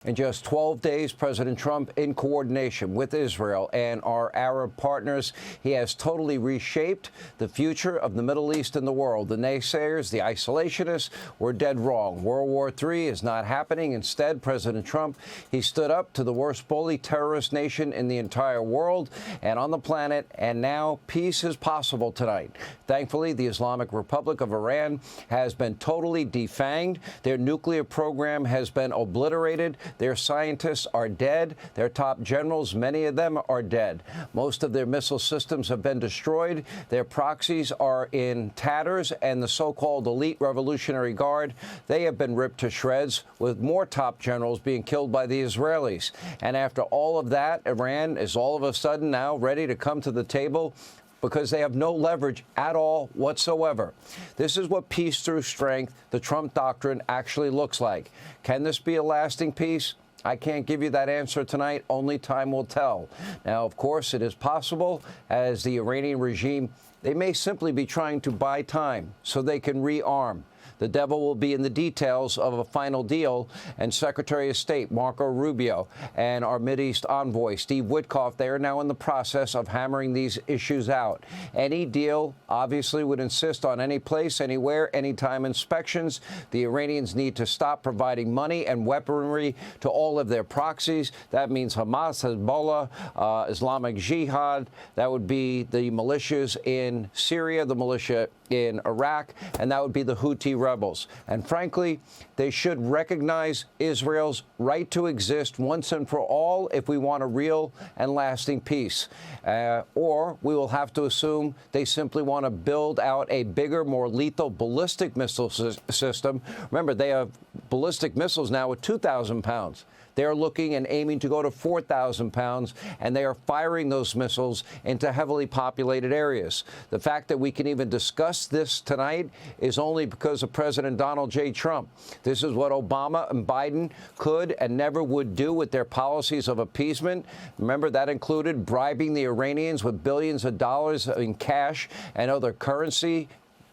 In just 12 days, President Trump, in coordination with Israel and our Arab partners, he has totally reshaped the future of the Middle East and the world. The naysayers, the isolationists, were dead wrong. World War III is not happening. Instead, President Trump, he stood up to the worst bully terrorist nation in the entire world and on the planet, and now peace is possible tonight. Thankfully, the Islamic Republic of Iran has been totally defanged. Their nuclear program has been obliterated. Their scientists are dead. Their top generals, many of them, are dead. Most of their missile systems have been destroyed. Their proxies are in tatters, and the so-called elite Revolutionary Guard, they have been ripped to shreds, with more top generals being killed by the Israelis. And after all of that, Iran is all of a sudden now ready to come to the table because they have no leverage at all whatsoever. This is what peace through strength, the Trump Doctrine, actually looks like. Can this be a lasting peace? I can't give you that answer tonight. Only time will tell. Now, of course, it is possible, as the Iranian regime, they may simply be trying to buy time so they can rearm. The devil will be in the details of a final deal, and Secretary of State Marco Rubio and our Mideast envoy Steve Witkoff, they are now in the process of hammering these issues out. Any deal obviously would insist on any place, anywhere, anytime inspections. The Iranians need to stop providing money and weaponry to all of their proxies. That means Hamas, Hezbollah, Islamic Jihad. That would be the militias in Syria, the militia in Iraq, and that would be the Houthi rebels. And frankly, they should recognize Israel's right to exist once and for all if we want a real and lasting peace. Or we will have to assume they simply want to build out a bigger, more lethal ballistic missile system. Remember, they have ballistic missiles now with 2,000 pounds. They're looking and aiming to go to 4,000 pounds, and they are firing those missiles into heavily populated areas. The fact that we can even discuss this tonight is only because of President Donald J. Trump. This is what Obama and Biden could and never would do with their policies of appeasement. Remember, that included bribing the Iranians with billions of dollars in cash and other currency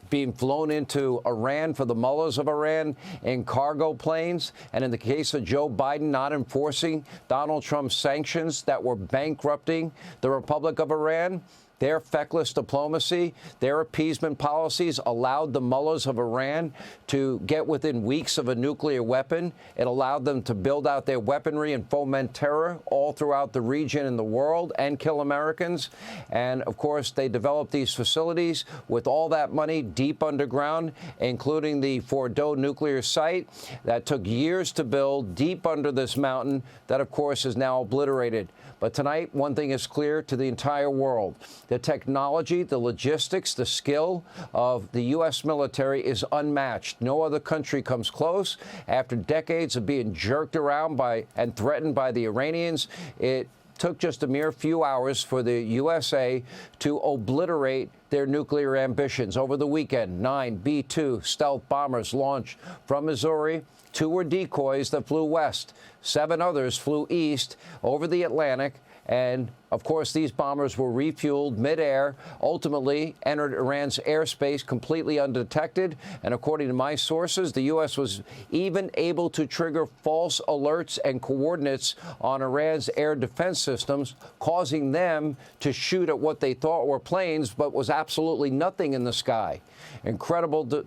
being flown into Iran for the mullahs of Iran in cargo planes. And in the case of Joe Biden not enforcing Donald Trump's sanctions that were bankrupting the Republic of Iran, their feckless diplomacy, their appeasement policies allowed the mullahs of Iran to get within weeks of a nuclear weapon. It allowed them to build out their weaponry and foment terror all throughout the region and the world and kill Americans. And, of course, they developed these facilities with all that money deep underground, including the Fordo nuclear site that took years to build deep under this mountain that, of course, is now obliterated. But tonight, one thing is clear to the entire world. The technology, the logistics, the skill of the U.S. military is unmatched. No other country comes close. After decades of being jerked around by and threatened by the Iranians, it took just a mere few hours for the USA to obliterate their nuclear ambitions. Over the weekend, 9 B-2 stealth bombers launched from Missouri. 2 were decoys that flew west. 7 others flew east over the Atlantic. And, of course, these bombers were refueled midair, ultimately entered Iran's airspace completely undetected. And according to my sources, the U.S. was even able to trigger false alerts and coordinates on Iran's air defense systems, causing them to shoot at what they thought were planes, but was absolutely nothing in the sky. Incredible,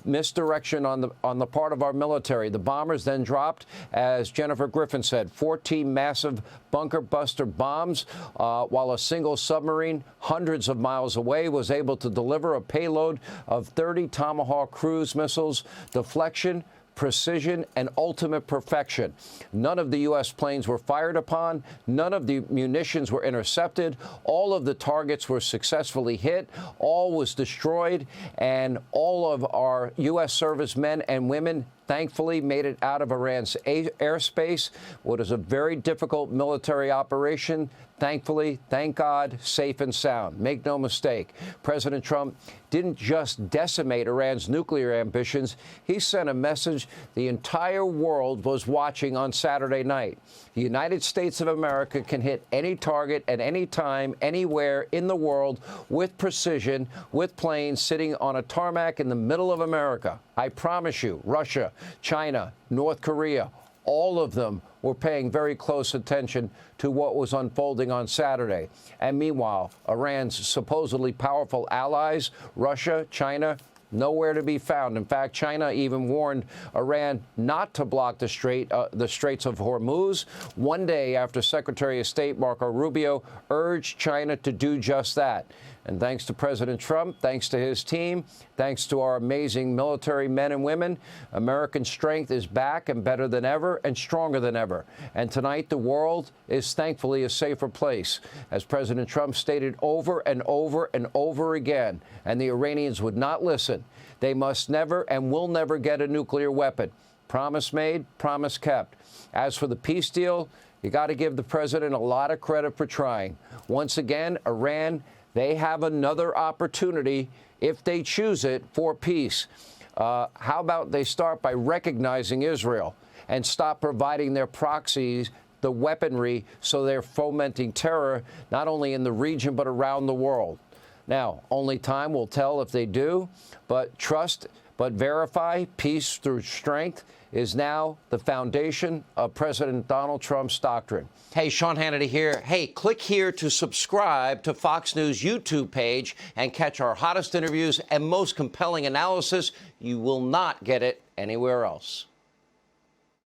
misdirection on the part of our military. The bombers then dropped, as Jennifer Griffin said, 14 massive bunker buster bombs, while a single submarine hundreds of miles away was able to deliver a payload of 30 Tomahawk cruise missiles. Deflection, precision, and ultimate perfection. None of the U.S. planes were fired upon. None of the munitions were intercepted. All of the targets were successfully hit. All was destroyed. And all of our U.S. servicemen and women thankfully made it out of Iran's airspace. What is a very difficult military operation. Thankfully, thank God, safe and sound. Make no mistake, President Trump didn't just decimate Iran's nuclear ambitions. He sent a message the entire world was watching on Saturday night. The United States of America can hit any target at any time, anywhere in the world with precision, with planes sitting on a tarmac in the middle of America. I promise you, Russia, China, North Korea, all of them were paying very close attention to what was unfolding on Saturday. And meanwhile, Iran's supposedly powerful allies, Russia, China, nowhere to be found. In fact, China even warned Iran not to block the Straits of Hormuz, one day after Secretary of State Marco Rubio urged China to do just that. And thanks to President Trump, thanks to his team, thanks to our amazing military men and women, American strength is back and better than ever and stronger than ever. And tonight, the world is thankfully a safer place, as President Trump stated over and over and over again. And the Iranians would not listen. They must never and will never get a nuclear weapon. Promise made, promise kept. As for the peace deal, you got to give the president a lot of credit for trying. Once again, Iran, they have another opportunity, if they choose it, for peace. How about they start by recognizing Israel and stop providing their proxies the weaponry so they're fomenting terror, not only in the region but around the world. Now, only time will tell if they do, but trust but verify, peace through strength, is now the foundation of President Donald Trump's doctrine. Hey, Sean Hannity here. Hey, click here to subscribe to Fox News YouTube page and catch our hottest interviews and most compelling analysis. You will not get it anywhere else.